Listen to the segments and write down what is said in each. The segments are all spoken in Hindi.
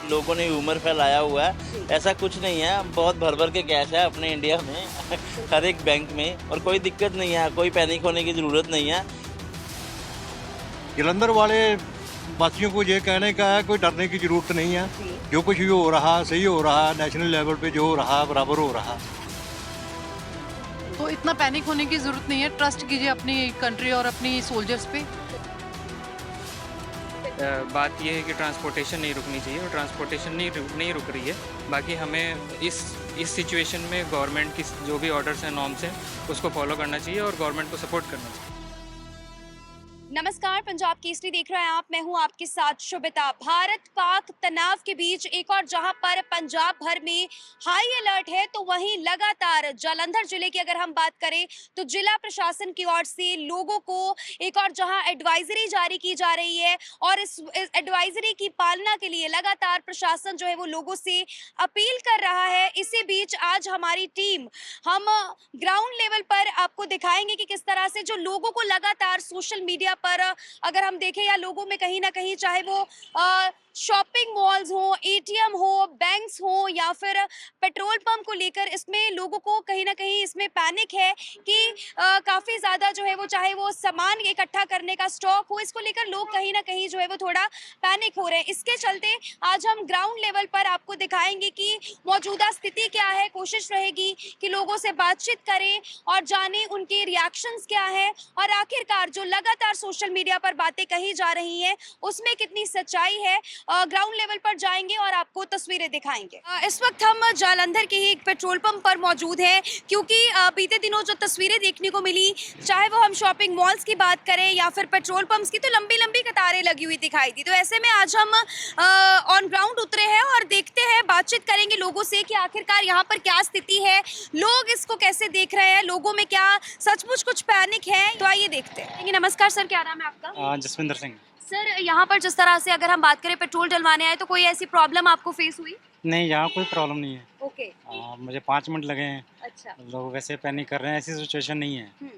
लोगों ने ह्यूमर फैलाया हुआ है। ऐसा कुछ नहीं है, बहुत भर भर के कैश है अपने इंडिया में हर एक बैंक में, और कोई दिक्कत नहीं है, कोई पैनिक होने की ज़रूरत नहीं है। जलंधर वाले वासियों को ये कहने का है, कोई डरने की जरूरत नहीं है। जो कुछ भी हो रहा सही हो रहा, नेशनल लेवल पे जो हो रहा बराबर हो रहा। तो इतना पैनिक होने की जरूरत नहीं है, ट्रस्ट कीजिए अपनी कंट्री और अपनी सोल्जर्स पे। बात यह है कि ट्रांसपोर्टेशन नहीं रुकनी चाहिए, और ट्रांसपोर्टेशन नहीं रुक रही है। बाकी हमें इस सिचुएशन में गवर्नमेंट की जो भी ऑर्डर्स हैं, नॉर्म्स हैं, उसको फॉलो करना चाहिए और गवर्नमेंट को सपोर्ट करना चाहिए। नमस्कार, पंजाब केसरी देख रहे हैं आप। मैं हूं आपके साथ शुभिता। भारत पाक तनाव के बीच एक और जहां पर पंजाब भर में हाई अलर्ट है, तो वहीं लगातार जालंधर जिले की अगर हम बात करें तो जिला प्रशासन की ओर से लोगों को एक और जहां एडवाइजरी जारी की जा रही है, और इस एडवाइजरी की पालना के लिए लगातार प्रशासन जो है वो लोगों से अपील कर रहा है। इसी बीच आज हमारी टीम हम ग्राउंड लेवल पर आपको दिखाएंगे कि किस तरह से जो लोगों को लगातार सोशल मीडिया पर अगर हम देखें, या लोगों में कहीं ना कहीं चाहे वो शॉपिंग मॉल्स हो, एटीएम हो, बैंक्स हो, या फिर पेट्रोल पंप को लेकर इसमें लोगों को कहीं ना कहीं इसमें पैनिक है कि काफी ज्यादा जो है वो चाहे वो सामान इकट्ठा करने का स्टॉक हो, इसको लेकर लोग कहीं ना कहीं जो है वो थोड़ा पैनिक हो रहे हैं। इसके चलते आज हम ग्राउंड लेवल पर आपको दिखाएंगे कि मौजूदा स्थिति क्या है। कोशिश रहेगी कि लोगों से बातचीत करें और जानें उनके रिएक्शंस क्या है, और आखिरकार जो लगातार सोशल मीडिया पर बातें कही जा रही हैं उसमें कितनी सच्चाई है। ग्राउंड लेवल पर जाएंगे और आपको तस्वीरें दिखाएंगे। इस वक्त हम जालंधर के ही एक पेट्रोल पंप पर मौजूद हैं, क्योंकि बीते दिनों जो तस्वीरें देखने को मिली, चाहे वो हम शॉपिंग मॉल्स की बात करें या फिर पेट्रोल पंप्स की, तो लंबी लंबी कतारें लगी हुई दिखाई दी। तो ऐसे में आज हम ऑन ग्राउंड उतरे हैं और देखते हैं, बातचीत करेंगे लोगों से कि आखिरकार यहाँ पर क्या स्थिति है, लोग इसको कैसे देख रहे हैं, लोगों में क्या सचमुच कुछ पैनिक है। तो आइए देखते हैं। नमस्कार सर, क्या नाम है आपका? जसविंदर सिंह। सर, यहाँ पर जिस तरह से अगर हम बात करें पेट्रोल डलवाने आए, तो कोई ऐसी प्रॉब्लम आपको फेस हुई? नहीं, यहाँ कोई प्रॉब्लम नहीं है। ओके। मुझे 5 मिनट लगे हैं। अच्छा। लोग वैसे पैनिक कर रहे हैं, ऐसी सिचुएशन नहीं है।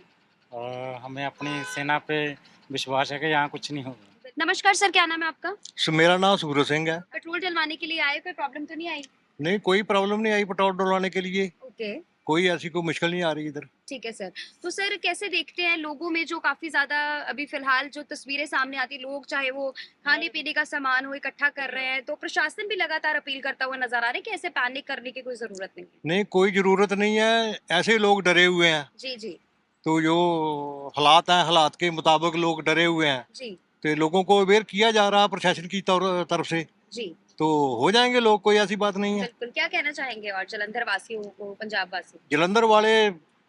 और हमें अपनी सेना पे विश्वास है कि यहाँ कुछ नहीं होगा। नमस्कार सर, क्या नाम है आपका? मेरा नाम सूरज सिंह है। पेट्रोल डलवाने के लिए आए, कोई प्रॉब्लम तो नहीं आई? नहीं, कोई प्रॉब्लम नहीं आई पेट्रोल डलवाने के लिए। ओके, कोई ऐसी कोई मुश्किल नहीं आ रही इधर। ठीक है सर। तो सर, कैसे देखते हैं लोगों में जो काफी ज्यादा अभी फिलहाल जो तस्वीरें सामने आती, लोग चाहे वो खाने पीने का सामान हो इकट्ठा कर रहे हैं, तो प्रशासन भी लगातार अपील करता हुआ नजर आ रहा है कि ऐसे पैनिक करने की कोई जरूरत नहीं है। नहीं, कोई जरूरत नहीं है, ऐसे लोग डरे हुए हैं। जी जी तो जो हालात हैं, हालात के मुताबिक लोग डरे हुए हैं। जी तो लोगों को अवेयर किया जा रहा है प्रशासन की तरफ से, जी, तो हो जाएंगे लोग, कोई ऐसी बात नहीं है। बिल्कुल। क्या कहना चाहेंगे और जलंधर वासियों को, पंजाब वासियों? जलंधर वाले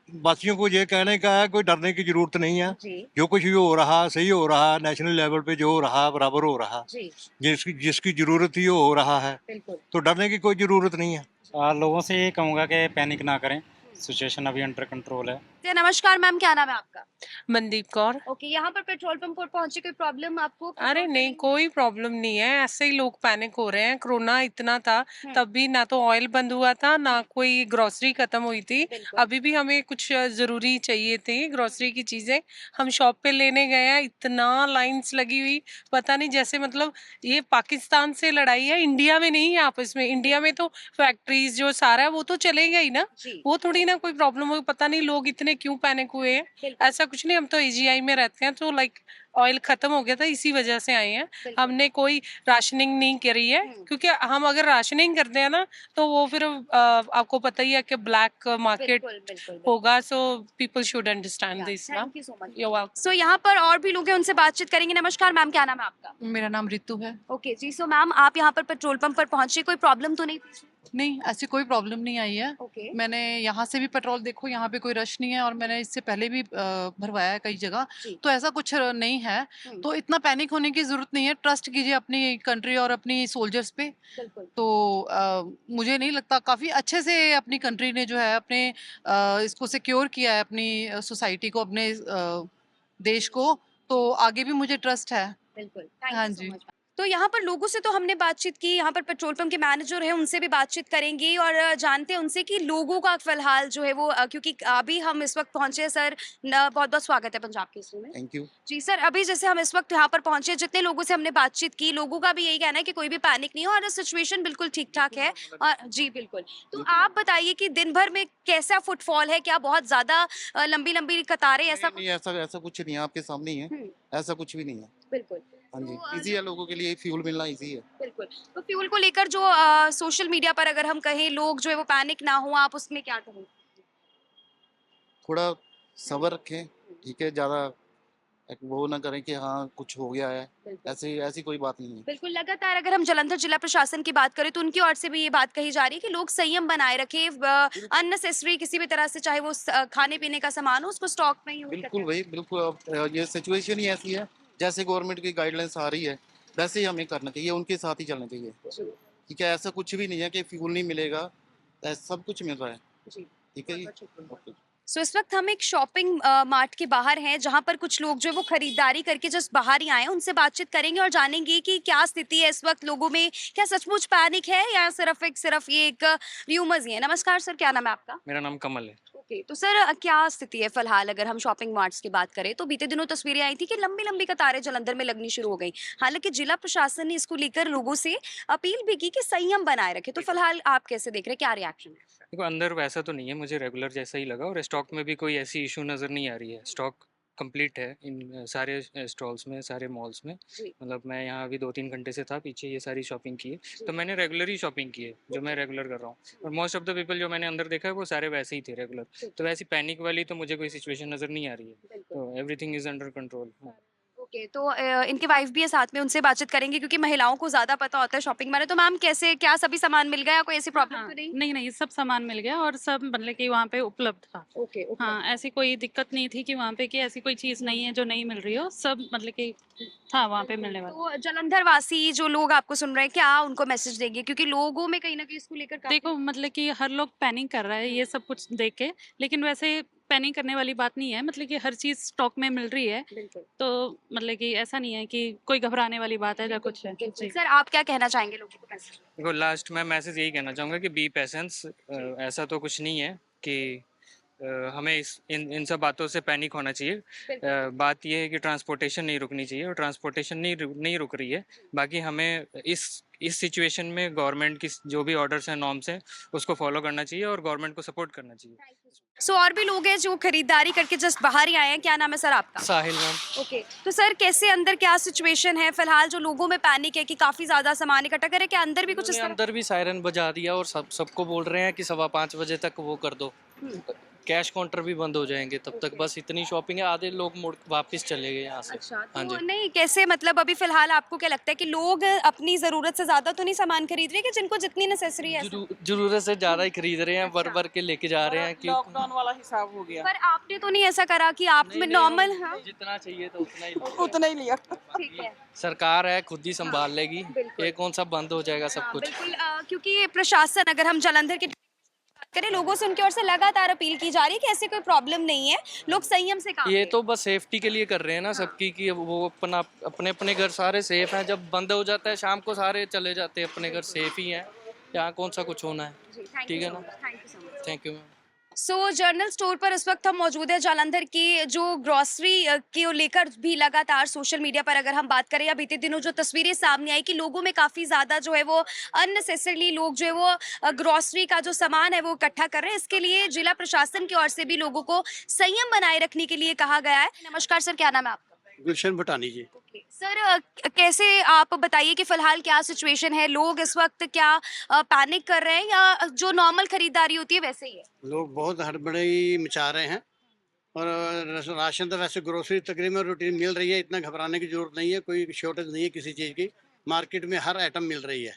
वासियों को ये कहने का है, कोई डरने की जरूरत नहीं है। जी जो कुछ भी हो रहा सही हो रहा, नेशनल लेवल पे जो हो रहा बराबर हो रहा। जी, जिसकी जरूरत ही वो हो रहा है, बिल्कुल। तो डरने की कोई जरूरत नहीं है। लोगों से ये कहूँगा कि पैनिक ना करें, सिचुएशन अभी अंडर कंट्रोल है। नमस्कार मैम, क्या नाम है आपका? मनदीप कौर। ओके, यहाँ पर पेट्रोल पंप पर पहुंचे, कोई प्रॉब्लम आपको? अरे नहीं, कोई प्रॉब्लम नहीं है, ऐसे ही लोग पैनिक हो रहे हैं। कोरोना इतना था, तब भी ना तो ऑयल बंद हुआ था, ना कोई ग्रोसरी खत्म हुई थी। बिल्कुल। अभी भी हमें कुछ जरूरी चाहिए थी ग्रोसरी की चीजें, हम शॉप पे लेने गए हैं, इतना लाइंस लगी हुई, पता नहीं, जैसे मतलब ये पाकिस्तान से लड़ाई है, इंडिया में नहीं है आपस में। इंडिया में तो फैक्ट्रीज जो सारा है वो तो चलेगा ही ना, जी, वो थोड़ी ना कोई प्रॉब्लम हो। पता नहीं लोग इतने क्यों पैनिक हुए हैं। बिल्कुल। ऐसा कुछ नहीं, हम तो एजीआई में रहते हैं, तो लाइक ऑयल खत्म हो गया था, इसी वजह से आए हैं। बिल्कुल। हमने कोई राशनिंग नहीं करी है, क्योंकि हम अगर राशनिंग करते हैं ना, तो वो फिर आपको पता ही है कि ब्लैक मार्केट बिल्कुल बिल्कुल। होगा। So people should understand this. Thank you so much. You welcome. सो यहाँ पर और भी लोग हैं, उनसे बातचीत करेंगे। नमस्कार मैम, क्या नाम है आपका? मेरा नाम रितु है। ओके जी। सो मैम, आप यहाँ पर पेट्रोल पंप पर पहुंचे, कोई प्रॉब्लम तो नहीं थी? नहीं, ऐसी कोई प्रॉब्लम नहीं आई है। ओके। मैंने यहाँ से भी पेट्रोल, देखो यहाँ पे कोई रश नहीं है, और मैंने इससे पहले भी भरवाया है कई जगह, जी। तो ऐसा कुछ नहीं है। तो इतना पैनिक होने की जरूरत नहीं है, ट्रस्ट कीजिए अपनी कंट्री और अपनी सोल्जर्स पे। बिल्कुल। तो मुझे नहीं लगता, काफ़ी अच्छे से अपनी कंट्री ने जो है अपने इसको सिक्योर किया है, अपनी सोसाइटी को, अपने देश को। तो आगे भी मुझे ट्रस्ट है। बिल्कुल। हाँ थैंक यू जी। So much. तो यहाँ पर लोगों से तो हमने बातचीत की, यहाँ पर पेट्रोल पंप के मैनेजर हैं उनसे भी बातचीत करेंगे और जानते हैं उनसे कि लोगों का फिलहाल जो है वो क्योंकि अभी हम इस वक्त पहुंचे हैं, सर बहुत बहुत स्वागत है पंजाब केसरी में। Thank you. जी सर, अभी जैसे हम इस वक्त यहाँ पर पहुंचे, जितने लोगों से हमने बातचीत की, लोगों का भी यही कहना है कि कोई भी पैनिक नहीं हो और सिचुएशन बिल्कुल ठीक ठाक है। और जी बिल्कुल, तो आप बताइए कि दिन भर में कैसा फुटफॉल है, क्या बहुत ज्यादा लंबी लंबी कतारें ऐसा नहीं, ऐसा ऐसा कुछ नहीं है, आपके सामने ही है। हम्म, ऐसा कुछ भी नहीं है। बिल्कुल। हाँ जी, तो, इजी है, लोगों के लिए फ्यूल मिलना इजी है। बिल्कुल, तो फ्यूल को लेकर जो सोशल मीडिया पर अगर हम कहें लोग जो है वो पैनिक ना हो, आप उसमें क्या कहें? थोड़ा सब्र रखें, ठीक है, ज़्यादा वो ना करें कि हाँ कुछ हो गया है, बिल्कुल। ऐसी ऐसी कोई बात नहीं है। बिल्कुल, लगातार अगर हम जालंधर जिला प्रशासन की बात करें तो उनकी ओर से भी ये बात कही जा रही है कि लोग संयम बनाए रखें, अननेसेसरी किसी भी तरह से चाहे वो खाने पीने का सामान हो उसको स्टॉक में यूज बिल्कुल करें। भाई, बिल्कुल। अब ये सिचुएशन ही ऐसी है, जैसे गवर्नमेंट की गाइडलाइंस आ रही है वैसे ही हमें करना चाहिए, उनके साथ ही चलना चाहिए। जी, ठीक है, ऐसा कुछ भी नहीं है कि फ्यूल नहीं मिलेगा, सब कुछ मिल रहा है। जी। ठीक है जी। बहुत शुक्रिया। ओके। सो इस वक्त हम एक शॉपिंग मार्ट के बाहर हैं जहां पर कुछ लोग जो है वो खरीदारी करके जस्ट बाहर ही आए हैं, उनसे बातचीत करेंगे और जानेंगे कि क्या स्थिति है इस वक्त लोगों में, क्या सचमुच पैनिक है या सिर्फ ये एक र्यूमर्स ही है। नमस्कार सर, क्या नाम है आपका? मेरा नाम कमल है। ओके, तो सर क्या स्थिति है फिलहाल अगर हम शॉपिंग मार्ट्स की बात करें तो बीते दिनों तस्वीरें आई थी कि लंबी लंबी कतारें जालंधर में लगनी शुरू हो गई। हालांकि जिला प्रशासन ने इसको लेकर लोगों से अपील भी की कि संयम बनाए रखे, तो फिलहाल आप कैसे देख रहे हैं, क्या रिएक्शन है? देखो, अंदर वैसा तो नहीं है, मुझे रेगुलर जैसा ही लगा और स्टॉक में भी कोई ऐसी इशू नज़र नहीं आ रही है। स्टॉक कंप्लीट है इन सारे स्टॉल्स में, सारे मॉल्स में। जी। मतलब मैं यहाँ अभी 2-3 घंटे से था, पीछे ये सारी शॉपिंग की है, जी। तो मैंने रेगुलर ही शॉपिंग की है, जो मैं रेगुलर कर रहा हूँ। और मोस्ट ऑफ द पीपल जो मैंने अंदर देखा है वो सारे वैसे ही थे रेगुलर। तो वैसी पैनिक वाली तो मुझे कोई सिचुएशन नज़र नहीं आ रही है। बिल्कुल। तो everything is under control. Okay, तो इनकी वाइफ भी है साथ में, उनसे बातचीत करेंगे क्योंकि महिलाओं को ज़्यादा पता होता है शॉपिंग बारे। तो मैम कैसे, क्या सभी सामान मिल गया, कोई ऐसी प्रॉब्लम हाँ, तो नहीं? नहीं, नहीं, सब सामान मिल गया और सब मतलब कि वहाँ पे उपलब्ध था। Okay, okay. हाँ, ऐसी कोई दिक्कत नहीं थी कि वहाँ पे कि ऐसी कोई चीज़ नहीं है जो नहीं मिल रही हो, सब मतलब कि था वहाँ पे मिलने वाला। तो जालंधर वासी जो लोग आपको सुन रहे हैं, क्या उनको मैसेज देंगे क्योंकि लोगों में कहीं ना कहीं इसको लेकर काफी देखो मतलब कि हर लोग पैनिक कर रहा है ये सब कुछ देख के, लेकिन वैसे पैनिक करने वाली बात नहीं है, मतलब कि हर चीज़ स्टॉक में मिल रही है, बिल्कुल। तो मतलब कि ऐसा नहीं है कि कोई घबराने वाली बात है या कुछ है। बिल्कुल। जी। सर आप क्या कहना चाहेंगे लोगों को मैसेज? देखो, लास्ट में मैसेज यही कहना चाहूँगा कि बी पेशेंस। ऐसा तो कुछ नहीं है कि हमें इन सब बातों से पैनिक होना चाहिए। बात यह है कि ट्रांसपोर्टेशन नहीं रुकनी चाहिए और ट्रांसपोर्टेशन नहीं रुक रही है। बाकी हमें इस सिचुएशन में गवर्नमेंट की जो भी ऑर्डर्स हैं, नॉर्म्स हैं, उसको फॉलो करना चाहिए और गवर्नमेंट को सपोर्ट करना चाहिए। सो और भी लोग हैं जो खरीदारी करके जस्ट बाहर ही आए हैं, क्या नाम है सर आपका? साहिल मैम। ओके, तो सर कैसे अंदर क्या सिचुएशन है फिलहाल, जो लोगों में पैनिक है कि काफी ज्यादा सामान इकट्ठा करे, क्या अंदर भी कुछ इस उन्होंने तरह? अंदर भी सायरन बजा दिया और सबको बोल रहे हैं कि 5:15 बजे तक वो कर दो। कैश काउंटर भी बंद हो जाएंगे तब तक, बस इतनी शॉपिंग है। आधे लोग मुड़ वापस चले गए यहाँ से। अच्छा, हाँ तो जी। नहीं कैसे, मतलब अभी फिलहाल आपको क्या लगता है कि लोग अपनी जरूरत से ज्यादा तो नहीं सामान खरीद रहे कि जिनको जितनी नेसेसरी है? जरूरत से ज्यादा ही खरीद रहे हैं, भर भर के लेके जा रहे हैं कि लॉकडाउन वाला हिसाब हो गया। पर आपने तो नहीं ऐसा करा कि आप में नॉर्मल? हाँ, जितना चाहिए तो उतना ही उतना ही लिया। ठीक है। सरकार है, खुद ही संभाल लेगी। बिल्कुल। ये कौन सा बंद हो जाएगा सब हाँ, कुछ। बिल्कुल, क्योंकि प्रशासन, अगर हम जालंधर की बात करें, लोगों से उनकी ओर से लगातार अपील की जा रही है कि ऐसी कोई प्रॉब्लम नहीं है, लोग संयम से काम ये करें। तो बस सेफ्टी के लिए कर रहे हैं ना सबकी, कि वो अपने अपने घर सारे सेफ हैं। जब बंद हो जाता है शाम को सारे चले जाते हैं अपने घर, सेफ ही हैं। यहाँ कौन सा कुछ होना है। जी, thank ठीक you है so ना। much, thank you so much। Thank you ma'am. So general store पर इस वक्त हम मौजूद है जालंधर की, जो ग्रॉसरी को लेकर भी लगातार सोशल मीडिया पर अगर हम बात करें या बीते दिनों जो तस्वीरें सामने आई कि लोगों में काफ़ी ज़्यादा जो है वो अननेसेसरली लोग जो है वो ग्रॉसरी का जो सामान है वो इकट्ठा कर रहे हैं। इसके लिए जिला प्रशासन की ओर से भी लोगों को संयम बनाए रखने के लिए कहा गया है। नमस्कार सर, क्या नाम है आपका? गुलशन भुटानी जी। सर कैसे, आप बताइए कि फिलहाल क्या सिचुएशन है, लोग इस वक्त क्या पैनिक कर रहे हैं या जो नॉर्मल खरीदारी होती है वैसे ही है? लोग बहुत हड़बड़ी मचा रहे हैं और राशन तो वैसे ग्रोसरी तकरीबन रूटीन मिल रही है, इतना घबराने की जरूरत नहीं है। कोई शॉर्टेज नहीं है किसी चीज़ की, मार्केट में हर आइटम मिल रही है।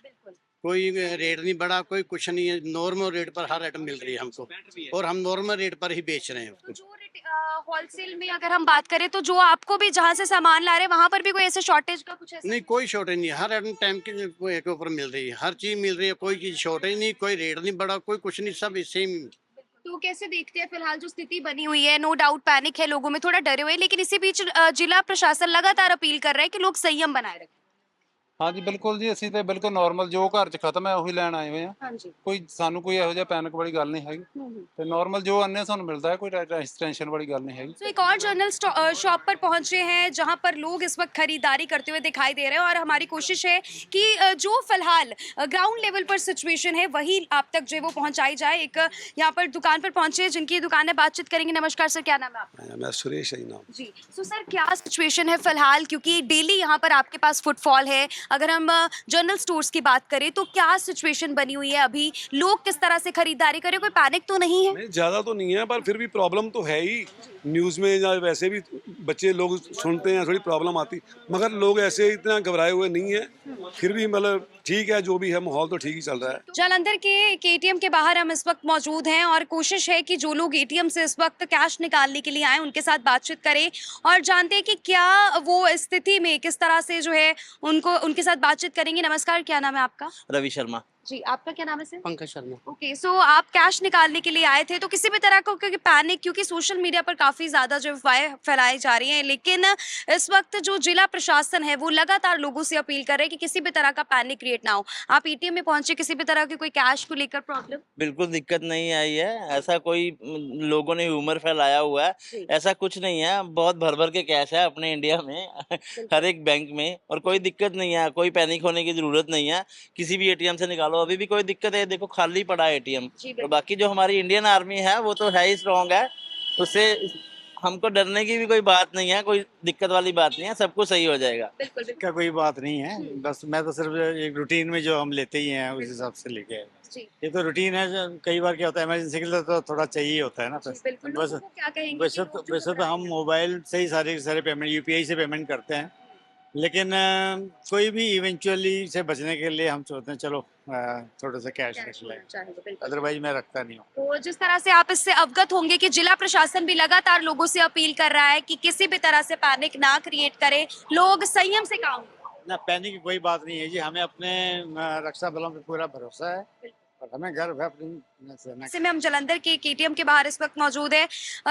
कोई रेट नहीं बढ़ा, कोई कुछ नहीं है, नॉर्मल रेट पर हर आइटम मिल रही है हमको और हम नॉर्मल रेट पर ही बेच रहे हैं तो उसको। जो होलसेल में अगर हम बात करें तो जो आपको भी जहाँ से सामान ला रहे हैं वहाँ पर भी कोई ऐसे शॉर्टेज का कुछ ऐसा? नहीं, कोई शॉर्टेज नहीं है, हर आइटम टाइम के ऊपर मिल रही है, हर चीज़ मिल रही है, कोई चीज़ शॉर्टेज नहीं, कोई रेट नहीं बढ़ा, कोई कुछ नहीं, सब सेम। तो कैसे देखते हैं फिलहाल जो स्थिति बनी हुई है? नो डाउट पैनिक है, लोगों में थोड़ा डरे हुए हैं, लेकिन इसी बीच जिला प्रशासन लगातार अपील कर रहा है कि लोग संयम बनाए रखें। हाँ जी बिल्कुल जी, ਅਸੀਂ ਤੇ ਬਿਲਕੁਲ ਨਾਰਮਲ ਜੋ ਘਰ 'ਚ ਖਤਮ ਹੈ ਉਹੀ ਲੈਣ ਆਏ ਹੋਏ ਆ। ਹਾਂਜੀ। ਕੋਈ ਸਾਨੂੰ ਕੋਈ ਇਹੋ ਜਿਹਾ ਪੈਨਿਕ ਵਾਲੀ ਗੱਲ ਨਹੀਂ ਹੈਗੀ ਤੇ ਨਾਰਮਲ ਜੋ ਆਨੇ ਸਾਨੂੰ ਮਿਲਦਾ ਹੈ, ਕੋਈ ਟੈਨਸ਼ਨ वाली गल नहीं हैगी। तो एक और जनरल शॉप पर पहुंचे हैं जहां पर लोग इस वक्त खरीदारी करते हुए दिखाई दे रहे हैं और हमारी कोशिश है कि जो फिलहाल ग्राउंड लेवल पर सिचुएशन है वही आप तक जो है वो पहुंचाई जाए। एक यहाँ पर दुकान पर पहुंचे हैं जिनकी दुकान है, बातचीत करेंगे। नमस्कार सर, क्या नाम है आपका? मैं सुरेश है नाम। जी, तो सर क्या सिचुएशन है फिलहाल, क्योंकि डेली यहाँ पर आपके पास फुटफॉल है। अगर हम जनरल स्टोर्स की बात करें तो क्या सिचुएशन बनी हुई है अभी, लोग किस तरह से खरीदारी करें, कोई पैनिक तो नहीं है? नहीं ज़्यादा तो नहीं है, पर फिर भी प्रॉब्लम तो है ही। न्यूज़ में या वैसे भी बच्चे लोग सुनते हैं, थोड़ी प्रॉब्लम आती, मगर लोग ऐसे इतना घबराए हुए नहीं है। फिर भी मतलब ठीक है, जो भी है माहौल तो ठीक ही चल रहा है। जालंधर के एक एटीएम के बाहर हम इस वक्त मौजूद हैं और कोशिश है कि जो लोग एटीएम से इस वक्त कैश निकालने के लिए आए उनके साथ बातचीत करें और जानते हैं कि क्या वो स्थिति में किस तरह से जो है उनके साथ बातचीत करेंगे। नमस्कार, क्या नाम है आपका? रवि शर्मा। जी, आपका क्या नाम है सर? पंकज शर्मा। ओके, सो आप कैश निकालने के लिए आए थे, तो किसी भी तरह का क्योंकि पैनिक, क्योंकि सोशल मीडिया पर काफी ज्यादा जो अफवाहें फैलाई जा रही हैं, लेकिन इस वक्त जो जिला प्रशासन है वो लगातार लोगों से अपील कर रहे हैं कि किसी भी तरह का पैनिक क्रिएट ना हो। आप एटीएम में पहुंचे, किसी भी तरह की कोई कैश को लेकर प्रॉब्लम? बिल्कुल दिक्कत नहीं आई है, ऐसा कोई लोगों ने ह्यूमर फैलाया हुआ है, जी। ऐसा कुछ नहीं है। बहुत भर भर के कैश है अपने इंडिया में हर एक बैंक में, और कोई दिक्कत नहीं है, कोई पैनिक होने की जरूरत नहीं है। किसी भी एटीएम से निकालो, अभी भी कोई दिक्कत है, देखो खाली पड़ा है एटीएम। जी, और बाकी जो हमारी इंडियन आर्मी है वो तो है ही स्ट्रॉन्ग है, उससे हमको डरने की भी कोई बात नहीं है, कोई दिक्कत वाली बात नहीं है, सब कुछ सही हो जाएगा। बिल्कुल बिल्कुल। का कोई बात नहीं है, बस मैं तो सिर्फ एक रूटीन में जो हम लेते ही हैं उस हिसाब से लेके आए। जी, ये तो रूटीन है, कई बार क्या होता है इमरजेंसी के लिए तो थोड़ा चाहिए होता है ना। जी, बिल्कुल। बस लोगों को क्या कहेंगे कि वैसे वो जो वैसे तो हम मोबाइल से ही सारे पेमेंट यूपीआई से पेमेंट करते हैं, लेकिन कोई भी इवेंचुअली से बचने के लिए हम सोचते हैं चलो थोड़ा सा कैश रख कैश लें, होना चाहिए, बिल्कुल। अदरवाइज मैं रखता नहीं हूँ। तो जिस तरह से आप इससे अवगत होंगे कि जिला प्रशासन भी लगातार लोगों से अपील कर रहा है कि किसी भी तरह से पैनिक ना क्रिएट करें, लोग संयम से काम करें। ना पैनिक की कोई बात नहीं है जी, हमें अपने रक्षा बलों पे पूरा भरोसा है और हमें गर्व है अपनी सेना। ऐसे में हम जालंधर के एटीएम के बाहर इस वक्त मौजूद है।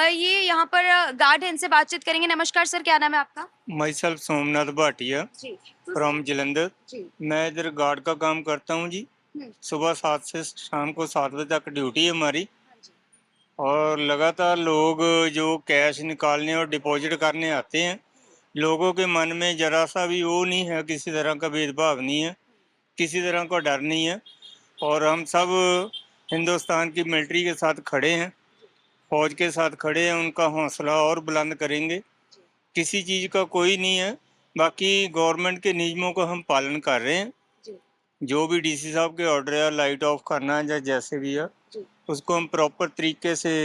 ये यहाँ पर गार्ड है, इनसे बातचीत करेंगे। नमस्कार सर, क्या नाम है आपका? माई सेल्फ सोमनाथ भाटिया जी, तो फ्रॉम जलंधर। जी, मैं इधर गार्ड का काम करता हूँ जी। सुबह 7 से शाम को 7 बजे तक ड्यूटी है हमारी, हाँ जी, और लगातार लोग जो कैश निकालने और डिपॉजिट करने आते हैं, लोगों के मन में जरा सा भी वो नहीं है, किसी तरह का भेदभाव नहीं है, किसी तरह का डर नहीं है। और हम सब हिंदुस्तान की मिलिट्री के साथ खड़े हैं, फौज के साथ खड़े हैं, उनका हौसला और बुलंद करेंगे। किसी चीज़ का कोई नहीं है, बाकी गवर्नमेंट के नियमों का हम पालन कर रहे हैं। जी, जो भी डीसी साहब के ऑर्डर है, लाइट ऑफ करना है या जैसे भी है, जी। उसको हम प्रॉपर तरीके से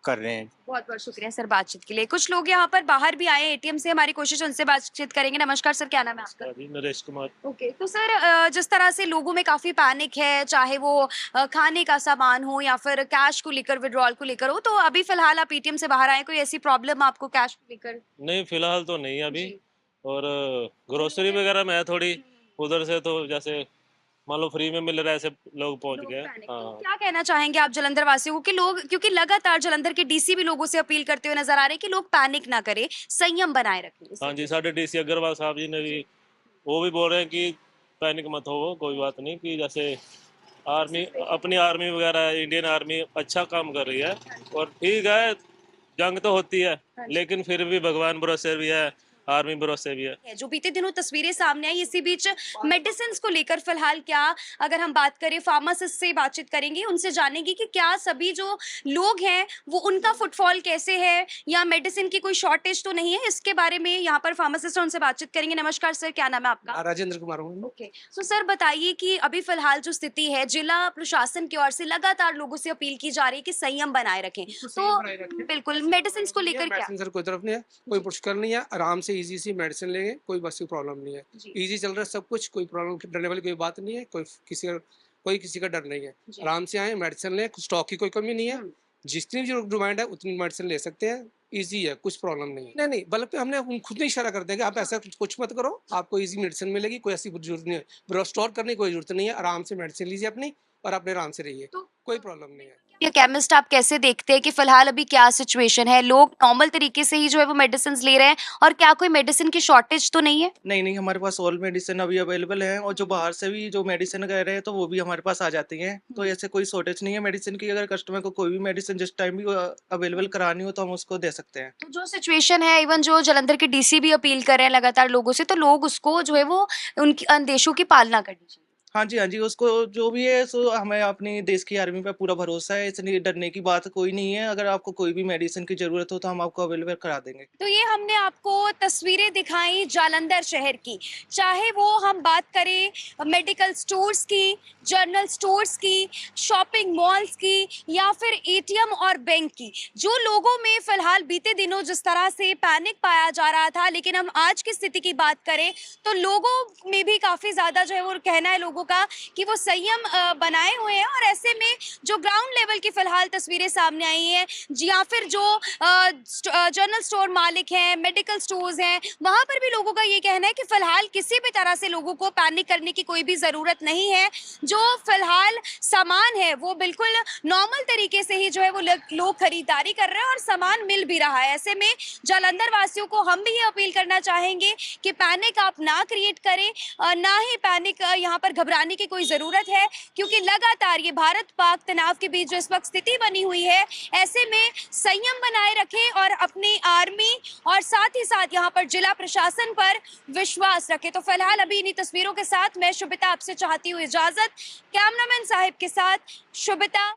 कर रहे हैं। बहुत बहुत शुक्रिया सर बातचीत के लिए। कुछ लोग यहाँ पर बाहर भी आए एटीएम से, हमारी कोशिश है उनसे बातचीत करेंगे। नमस्कार सर, क्या नाम है आपका? नरेश कुमार। ओके, तो सर जिस तरह से लोगों में काफी पैनिक है, चाहे वो खाने का सामान हो या फिर कैश को लेकर, विड्रॉल को लेकर हो, तो अभी फिलहाल आप एटीएम से बाहर आए, कोई ऐसी प्रॉब्लम आपको कैश को लेकर? नहीं फिलहाल तो नहीं अभी। जी। और ग्रोसरी वगैरह में है थोड़ी, उधर से तो जैसे मान लो फ्री में मिल रहा है, ऐसे लोग पहुंच लोग गए। पैनिक। तो हाँ क्या कहना चाहेंगे आप जालंधर वासियों को कि लोग, क्योंकि लगातार जालंधर के डीसी भी लोगों से अपील करते हुए नजर आ रहे हैं कि लोग पैनिक ना करें, संयम बनाए रखें। हाँ जी, साढ़े डीसी अग्रवाल साहब जी ने भी वो भी बोल रहे हैं कि पैनिक मत हो, कोई बात नहीं, कि जैसे आर्मी, अपनी आर्मी वगैरह इंडियन आर्मी अच्छा काम कर रही है। और ठीक है, जंग तो होती है, लेकिन फिर भी भगवान भरोसे भी है, आर्मी भरोसे भी है। जो बीते दिनों तस्वीरें सामने आई, इसी बीच मेडिसिन को लेकर फिलहाल क्या, अगर हम बात करें फार्मासिस्ट से बातचीत करेंगे, उनसे जानेंगे कि क्या सभी जो लोग हैं वो उनका फुटफॉल कैसे है या मेडिसिन की कोई शॉर्टेज तो नहीं है, इसके बारे में यहाँ पर फार्मासिस्ट उनसे बातचीत करेंगे। नमस्कार सर, क्या नाम है आपका? राजेंद्र कुमार हूँ। ओके, सो सर बताइए कि अभी फिलहाल जो स्थिति है, जिला प्रशासन की ओर से लगातार लोगों से अपील की जा रही है कि संयम बनाए रखें, तो बिल्कुल मेडिसिन को लेकर क्या? मेडिसिन सर कोई तरफ नहीं है, कोई मुश्किल नहीं है, आराम से इजी सी मेडिसिन लेंगे, कोई बस की प्रॉब्लम नहीं है, जी। इजी चल रहा है सब कुछ, कोई प्रॉब्लम डरने वाली कोई बात नहीं है, कोई किसी का डर नहीं है। जी। आराम से आए, मेडिसिन लें, स्टॉक की कोई कमी नहीं है, जितनी भी जो डिमांड है उतनी मेडिसिन ले सकते हैं, इजी है, कुछ प्रॉब्लम नहीं है। नहीं बल्कि हमने खुद नहीं इशारा कर देंगे, आप ऐसा कुछ मत करो, आपको इजी मेडिसिन मिलेगी, कोई ऐसी जरूरत नहीं है, स्टोर करने की कोई जरूरत नहीं है, आराम से मेडिसिन लीजिए अपनी और अपने आराम से रहिए, तो कोई प्रॉब्लम नहीं है। ये केमिस्ट आप कैसे देखते हैं कि फिलहाल अभी क्या सिचुएशन है? लोग नॉर्मल तरीके से ही जो है वो मेडिसिन ले रहे हैं और क्या कोई मेडिसिन की शॉर्टेज तो नहीं है? नहीं, हमारे पास ऑल मेडिसिन अभी अवेलेबल है, और जो बाहर से भी जो मेडिसिन कह रहे हैं तो वो भी हमारे पास आ जाती हैं। तो ऐसे कोई शॉर्टेज नहीं है मेडिसिन की। अगर कस्टमर को कोई भी मेडिसिन जिस टाइम भी अवेलेबल करानी हो तो हम उसको दे सकते हैं। तो जो सिचुएशन है, इवन जो जालंधर के डीसी भी अपील कर रहे हैं लगातार लोगों से, तो लोग उसको जो है वो उनकी आदेशों की पालना करनी चाहिए। हाँ जी, उसको जो भी है सो हमें अपनी देश की आर्मी पे पूरा भरोसा है, इसलिए डरने की बात कोई नहीं है। अगर आपको कोई भी मेडिसिन की ज़रूरत हो तो हम आपको अवेलेबल करा देंगे। तो ये हमने आपको तस्वीरें दिखाई जालंधर शहर की, चाहे वो हम बात करें मेडिकल स्टोर्स की, जनरल स्टोर्स की, शॉपिंग मॉल्स की या फिर एटीएम और बैंक की। जो लोगों में फिलहाल बीते दिनों जिस तरह से पैनिक पाया जा रहा था, लेकिन हम आज की स्थिति की बात करें तो लोगों में भी काफ़ी ज़्यादा जो है वो कहना है लोगों का कि वो संयम बनाए हुए हैं। और ऐसे में जो ग्राउंड लेवल की फिलहाल तस्वीरें सामने आई हैं, या फिर जो जनरल स्टोर मालिक हैं, मेडिकल स्टोर्स हैं, वहां पर भी लोगों का ये कहना है कि फिलहाल किसी भी तरह से लोगों को पैनिक करने की कोई भी जरूरत नहीं है। जो फिलहाल सामान है वो बिल्कुल नॉर्मल तरीके से ही जो है वो लोग खरीदारी कर रहे हैं और सामान मिल भी रहा है। ऐसे में जालंधर वासियों को हम भी ये अपील करना चाहेंगे कि पैनिक आप ना क्रिएट करें, ना ही पैनिक यहाँ पर घबराने की कोई जरूरत है, क्योंकि लगातार ये भारत पाक तनाव के बीच जो इस वक्त स्थिति बनी हुई है, ऐसे में संयम बनाए रखें और अपनी आर्मी और साथ ही साथ यहाँ पर जिला प्रशासन पर विश्वास रखें। तो फिलहाल अभी इन्हीं तस्वीरों के साथ मैं शुभिता आपसे चाहती हूँ इजाजत। कैमरामैन साहिब के साथ शुभिता।